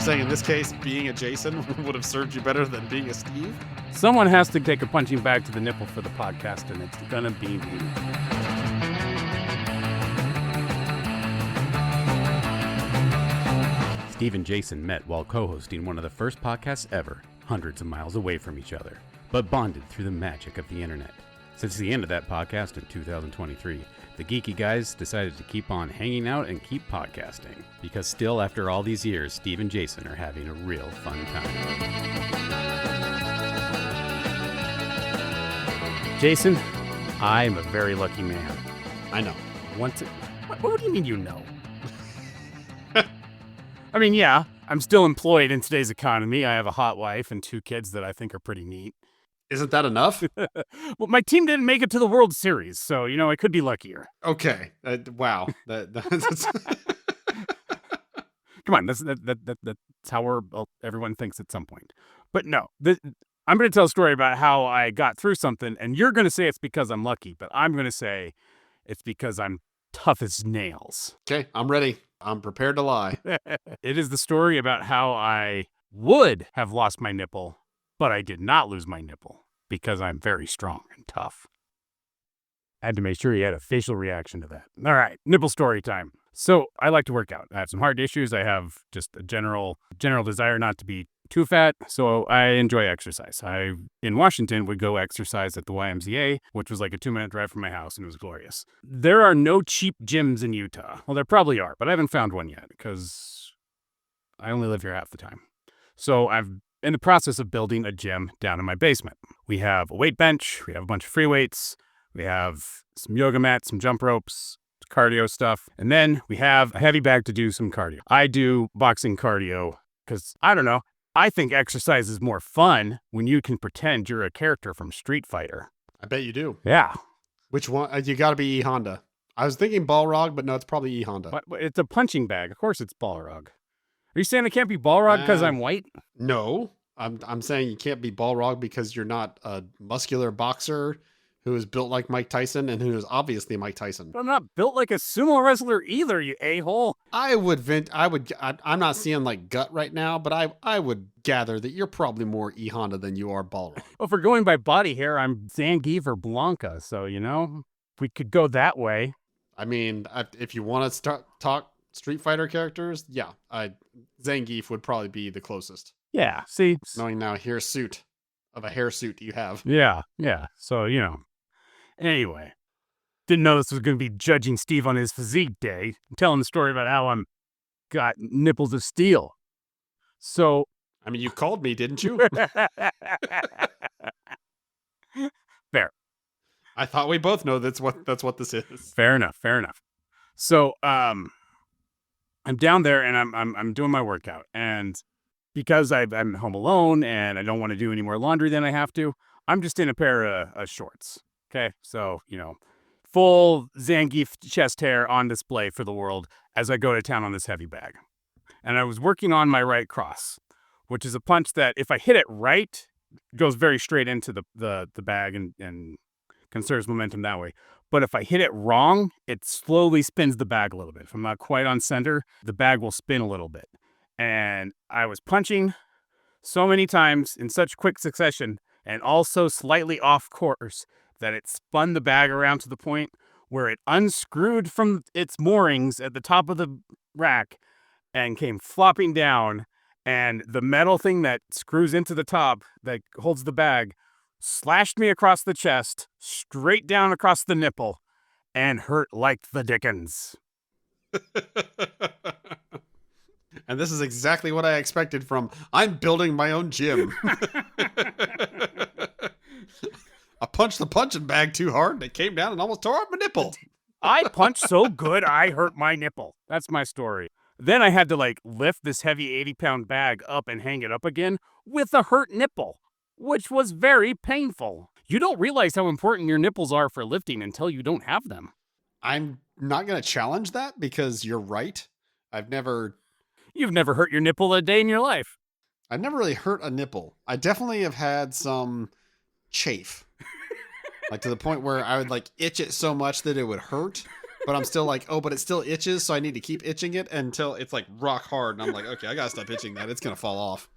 saying in this case, being a Jason would have served you better than being a Steve? Someone has to take a punching bag to the nipple for the podcast, and it's gonna be me. Steve and Jason met while co-hosting one of the first podcasts ever, hundreds of miles away from each other, but bonded through the magic of the internet. Since the end of that podcast in 2023, the geeky guys decided to keep on hanging out and keep podcasting, because still after all these years, Steve and Jason are having a real fun time. Jason, I am a very lucky man. I know. What do you mean you know? I mean, yeah, I'm still employed in today's economy. I have a hot wife and 2 kids that I think are pretty neat. Isn't that enough? Well, my team didn't make it to the World Series, so, I could be luckier. Okay. Wow. That's... Come on, that's how everyone thinks at some point. But no, I'm going to tell a story about how I got through something, and you're going to say it's because I'm lucky, but I'm going to say it's because I'm tough as nails. Okay, I'm ready. I'm prepared to lie. It is the story about how I would have lost my nipple, but I did not lose my nipple because I'm very strong and tough. I had to make sure you had a facial reaction to that. All right, nipple story time. So I like to work out. I have some heart issues. I have just a general desire not to be too fat, so I enjoy exercise. I, in Washington, would go exercise at the YMCA, which was like a 2-minute drive from my house, and it was glorious. There are no cheap gyms in Utah. Well, there probably are, but I haven't found one yet because I only live here half the time. So I'm in the process of building a gym down in my basement. We have a weight bench. We have a bunch of free weights. We have some yoga mats, some jump ropes, cardio stuff. And then we have a heavy bag to do some cardio. I do boxing cardio because, I don't know, I think exercise is more fun when you can pretend you're a character from Street Fighter. I bet you do. Yeah. Which one? You got to be E-Honda. I was thinking Balrog, but no, it's probably E-Honda. But it's a punching bag. Of course it's Balrog. Are you saying I can't be Balrog because I'm white? No. I'm saying you can't be Balrog because you're not a muscular boxer who is built like Mike Tyson and who is obviously Mike Tyson. But I'm not built like a sumo wrestler either, you a-hole. I'm not seeing like gut right now, but I would gather that you're probably more E-Honda than you are Balrog. Well, if we're going by body hair, I'm Zangief or Blanca, so, we could go that way. I mean, if you want to talk Street Fighter characters, yeah, Zangief would probably be the closest. Yeah, see? Knowing now hirsute of a hairsuit you have. Yeah, so, Anyway, didn't know this was going to be judging Steve on his physique day. I'm telling the story about how I'm got nipples of steel. So, I mean, you called me, didn't you? Fair. I thought we both know that's what this is. Fair enough. So, I'm down there and I'm doing my workout, and because I'm home alone and I don't want to do any more laundry than I have to, I'm just in a pair of shorts. Okay, so, full Zangief chest hair on display for the world as I go to town on this heavy bag. And I was working on my right cross, which is a punch that if I hit it right, goes very straight into the bag and conserves momentum that way. But if I hit it wrong, it slowly spins the bag a little bit. If I'm not quite on center, the bag will spin a little bit. And I was punching so many times in such quick succession and also slightly off course that it spun the bag around to the point where it unscrewed from its moorings at the top of the rack and came flopping down, and the metal thing that screws into the top that holds the bag slashed me across the chest, straight down across the nipple, and hurt like the dickens. And this is exactly what I expected from I'm building my own gym. I punched the punching bag too hard and it came down and almost tore up my nipple. I punched so good I hurt my nipple. That's my story. Then I had to lift this heavy 80-pound bag up and hang it up again with a hurt nipple, which was very painful. You don't realize how important your nipples are for lifting until you don't have them. I'm not going to challenge that because you're right. You've never hurt your nipple a day in your life. I've never really hurt a nipple. I definitely have had some chafe. To the point where I would itch it so much that it would hurt. but I'm still like, oh, but it still itches, so I need to keep itching it until it's like rock hard. And I'm like, okay, I gotta stop itching that. It's gonna fall off.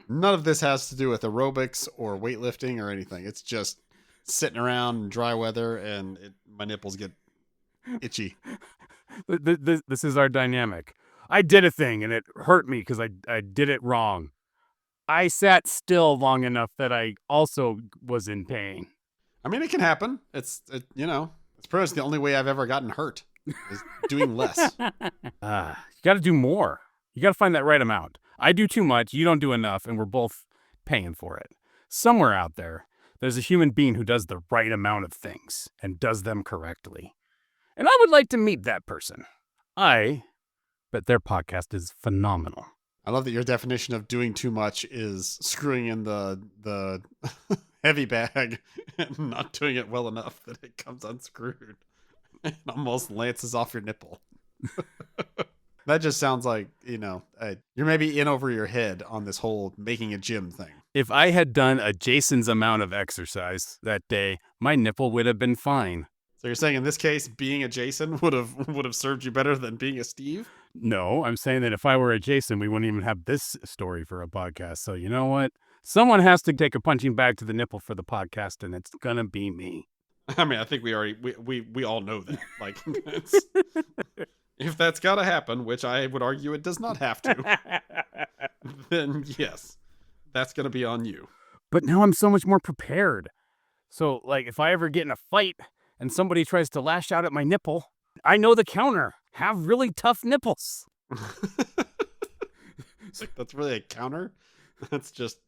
None of this has to do with aerobics or weightlifting or anything. It's just sitting around in dry weather and my nipples get itchy. This is our dynamic. I did a thing and it hurt me because I did it wrong. I sat still long enough that I also was in pain. I mean, it can happen. It's pretty much the only way I've ever gotten hurt is doing less. You got to do more. You got to find that right amount. I do too much, you don't do enough, and we're both paying for it. Somewhere out there, there's a human being who does the right amount of things and does them correctly. And I would like to meet that person. I bet their podcast is phenomenal. I love that your definition of doing too much is screwing in the heavy bag and not doing it well enough that it comes unscrewed and almost lances off your nipple. That just sounds like, you're maybe in over your head on this whole making a gym thing. If I had done a Jason's amount of exercise that day, my nipple would have been fine. So you're saying in this case, being a Jason would have served you better than being a Steve? No, I'm saying that if I were a Jason, we wouldn't even have this story for a podcast. So you know what? Someone has to take a punching bag to the nipple for the podcast, and it's gonna be me. I mean, I think we all know that. Like, if that's got to happen, which I would argue it does not have to, then yes, that's going to be on you. But now I'm so much more prepared. So, like, if I ever get in a fight and somebody tries to lash out at my nipple, I know the counter. Have really tough nipples. That's really a counter? That's just,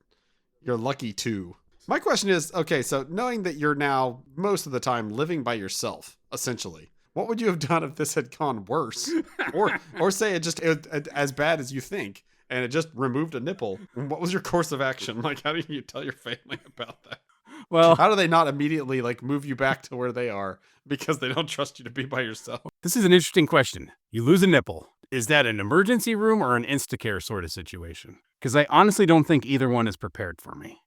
you're lucky too. My question is, okay, so knowing that you're now most of the time living by yourself, essentially, what would you have done if this had gone worse? or say it as bad as you think, and it just removed a nipple? What was your course of action? Like, how do you tell your family about that? Well, how do they not immediately like move you back to where they are because they don't trust you to be by yourself? This is an interesting question. You lose a nipple. Is that an emergency room or an Instacare sort of situation? Because I honestly don't think either one is prepared for me.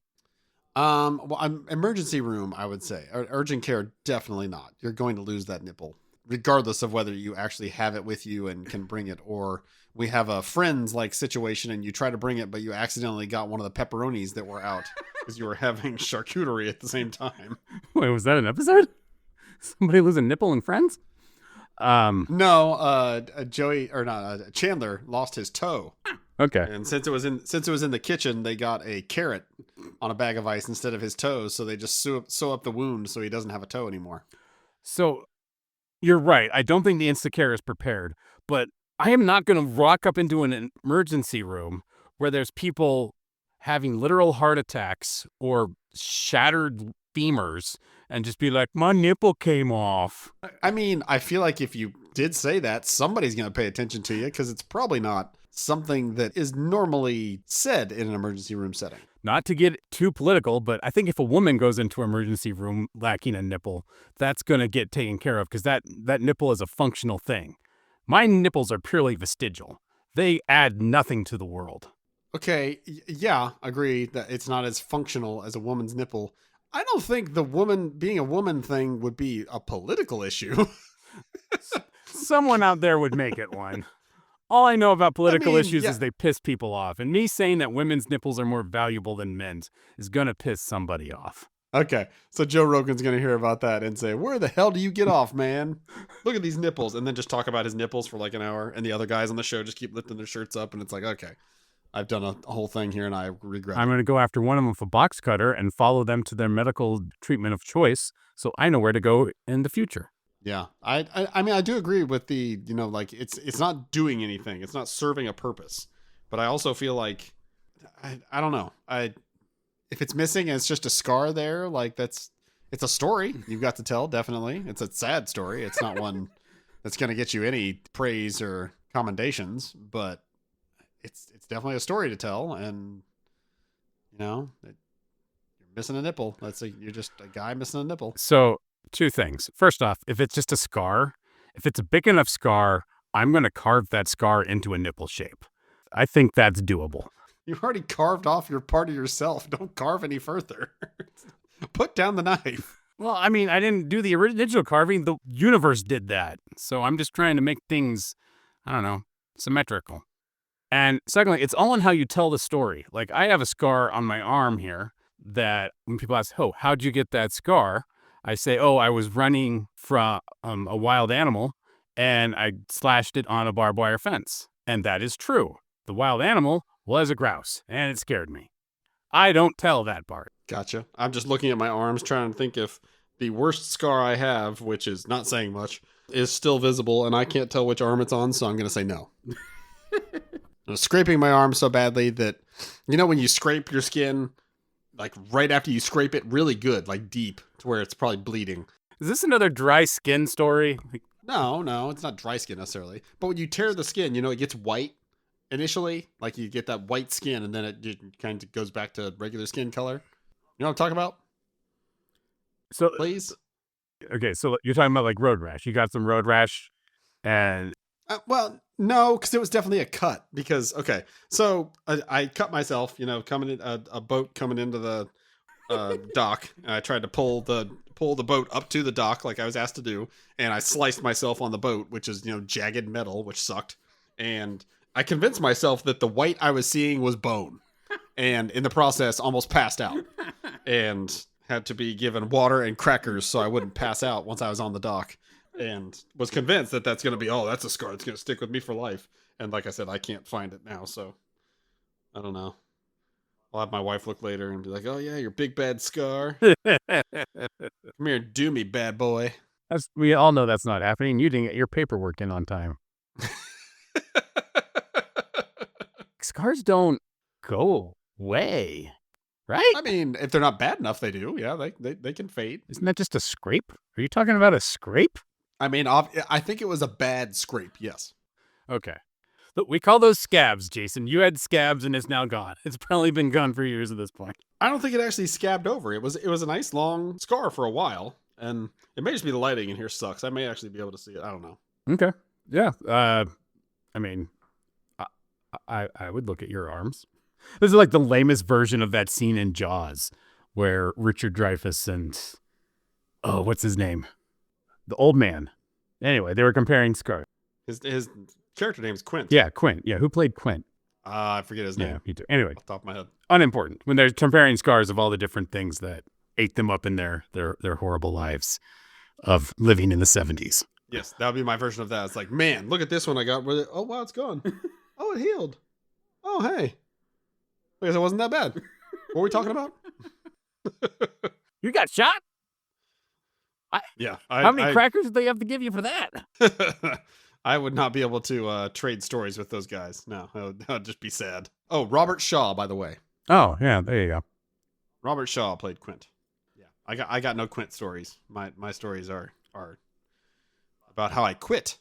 Well, emergency room, I would say. Urgent care, definitely not. You're going to lose that nipple, regardless of whether you actually have it with you and can bring it, or we have a friends like situation and you try to bring it, but you accidentally got one of the pepperonis that were out because you were having charcuterie at the same time. Wait, was that an episode? Somebody lose a nipple in Friends? No, Chandler lost his toe. Okay. And since it was in the kitchen, they got a carrot on a bag of ice instead of his toes, so they just sew up the wound so he doesn't have a toe anymore. So you're right. I don't think the Instacare is prepared, but I am not going to rock up into an emergency room where there's people having literal heart attacks or shattered femurs and just be like, my nipple came off. I mean, I feel like if you did say that, somebody's going to pay attention to you because it's probably not something that is normally said in an emergency room setting. Not to get too political, but I think if a woman goes into an emergency room lacking a nipple, that's going to get taken care of because that nipple is a functional thing. My nipples are purely vestigial. They add nothing to the world. Okay, yeah, agree that it's not as functional as a woman's nipple. I don't think the woman being a woman thing would be a political issue. Someone out there would make it one. All I know about political issues is they piss people off. And me saying that women's nipples are more valuable than men's is going to piss somebody off. Okay, so Joe Rogan's going to hear about that and say, where the hell do you get off, man? Look at these nipples. And then just talk about his nipples for like an hour. And the other guys on the show just keep lifting their shirts up. And it's like, okay, I've done a whole thing here and I regret it. I'm going to go after one of them with a box cutter and follow them to their medical treatment of choice so I know where to go in the future. Yeah, I mean, I do agree with the, like it's not doing anything. It's not serving a purpose. But I also feel like, I don't know. If it's missing and it's just a scar there, like it's a story you've got to tell. Definitely. It's a sad story. It's not one that's going to get you any praise or commendations, but it's definitely a story to tell. And, you're missing a nipple. You're just a guy missing a nipple. So, two things. First off, if it's just a scar, if it's a big enough scar, I'm going to carve that scar into a nipple shape. I think that's doable. You've already carved off your part of yourself. Don't carve any further. Put down the knife. Well, I mean, I didn't do the original carving. The universe did that. So I'm just trying to make things, I don't know, symmetrical. And secondly, it's all in how you tell the story. Like, I have a scar on my arm here that when people ask, oh, how'd you get that scar? I say, oh, I was running from a wild animal and I slashed it on a barbed wire fence. And that is true. The wild animal was a grouse and it scared me. I don't tell that part. Gotcha. I'm just looking at my arms trying to think if the worst scar I have, which is not saying much, is still visible and I can't tell which arm it's on, so I'm going to say no. I'm scraping my arm so badly that, you know, when you scrape your skin, like right after you scrape it really good, like deep to where it's probably bleeding. Is this another dry skin story? No, it's not dry skin necessarily. But when you tear the skin, you know, it gets white initially. Like you get that white skin and then it kind of goes back to regular skin color. You know what I'm talking about? So, Please? okay, so you're talking about like road rash. You got some road rash and... Well, no, because it was definitely a cut. Because, okay, so I cut myself, you know, coming in a boat coming into the dock. And I tried to pull the boat up to the dock like I was asked to do, and I sliced myself on the boat, which is, you know, jagged metal, which sucked. And I convinced myself that the white I was seeing was bone, and in the process, almost passed out, and had to be given water and crackers so I wouldn't pass out once I was on the dock. And was convinced that that's going to be, oh, that's a scar. It's going to stick with me for life. And like I said, I can't find it now. So I don't know. I'll have my wife look later and be like, oh, yeah, your big bad scar. Come here and do me, bad boy. we all know that's not happening. You didn't get your paperwork in on time. Scars don't go away, right? I mean, if they're not bad enough, they do. Yeah, they can fade. Isn't that just a scrape? Are you talking about a scrape? I mean, I think it was a bad scrape, yes. Okay. Look, we call those scabs, Jason. You had scabs and it's now gone. It's probably been gone for years at this point. I don't think it actually scabbed over. It was a nice long scar for a while, and it may just be the lighting in here sucks. I may actually be able to see it. I don't know. Okay. Yeah. I mean, I would look at your arms. This is like the lamest version of that scene in Jaws where Richard Dreyfuss and, oh, what's his name? The old man. Anyway, they were comparing scars. His character name is Quint. Yeah, Quint. Yeah, who played Quint? I forget his name. Yeah, me too. Anyway, off the top of my head. Unimportant. When they're comparing scars of all the different things that ate them up in their horrible lives of living in the 70s. Yes, that would be my version of that. It's like, man, look at this one I got. Oh, wow, it's gone. Oh, it healed. Oh, hey. I guess it wasn't that bad. What were we talking about? You got shot? How many crackers did they have to give you for that? I would not be able to trade stories with those guys. No, that would just be sad. Oh, Robert Shaw, by the way. Oh, yeah, there you go. Robert Shaw played Quint. Yeah, I got no Quint stories. My stories are about how I quit.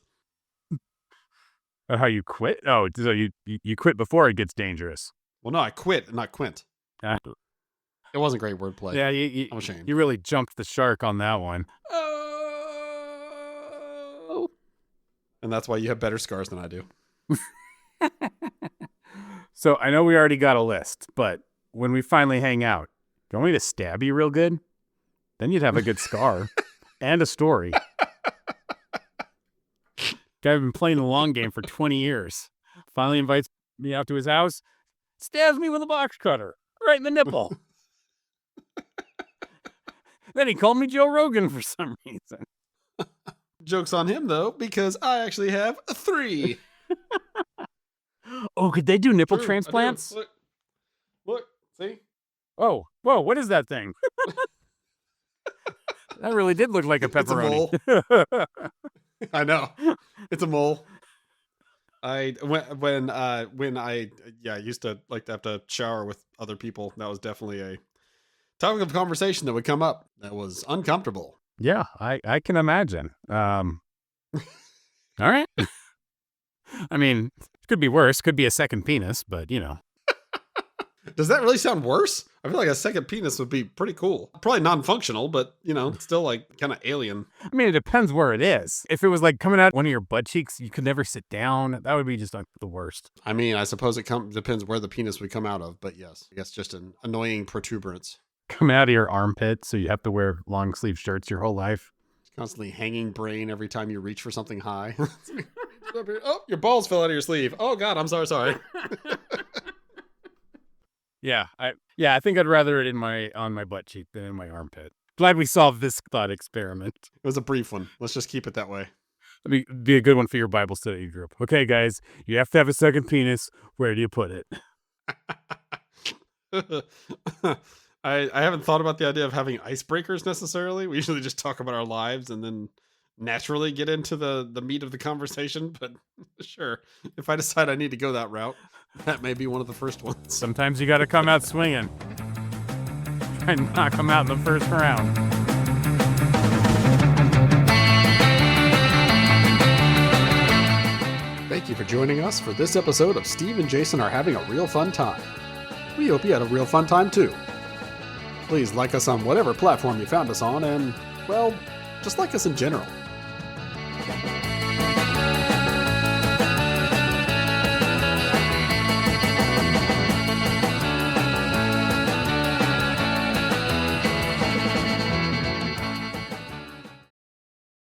How you quit? Oh, so you quit before it gets dangerous. Well, no, I quit, not Quint. It wasn't great wordplay. Yeah, I'm ashamed. You really jumped the shark on that one. Oh. And that's why you have better scars than I do. So I know we already got a list, but when we finally hang out, do you want me to stab you real good? Then you'd have a good scar and a story. Guy's been playing the long game for 20 years. Finally invites me out to his house, stabs me with a box cutter right in the nipple. Then he called me Joe Rogan for some reason. Joke's on him, though, because I actually have 3. Oh, could they do nipple transplants? Look, see? Oh, whoa, what is that thing? That really did look like a pepperoni. It's a mole. I know. It's a mole. When I used to like to have to shower with other people. That was definitely a topic of conversation that would come up. That was uncomfortable. Yeah, I can imagine. All right. I mean, it could be worse. Could be a second penis, but you know. Does that really sound worse? I feel like a second penis would be pretty cool. Probably non-functional, but, you know, still like kind of alien. I mean, it depends where it is. If it was like coming out one of your butt cheeks, you could never sit down. That would be just like the worst. I mean, I suppose it depends where the penis would come out of, but yes, I guess just an annoying protuberance. come out of your armpit, so you have to wear long sleeve shirts your whole life. Constantly hanging brain every time you reach for something high. Oh, your balls fell out of your sleeve. Oh God, I'm sorry. Yeah, I think I'd rather it on my butt cheek than in my armpit. Glad we solved this thought experiment. It was a brief one. Let's just keep it that way. Be a good one for your Bible study group. Okay, guys, you have to have a second penis. Where do you put it? I haven't thought about the idea of having icebreakers necessarily. We usually just talk about our lives and then naturally get into the meat of the conversation. But sure, if I decide I need to go that route, that may be one of the first ones. Sometimes you got to come out swinging. Try and not come out in the first round. Thank you for joining us for this episode of Steve and Jason Are Having a Real Fun Time. We hope you had a real fun time too. Please like us on whatever platform you found us on and, well, just like us in general.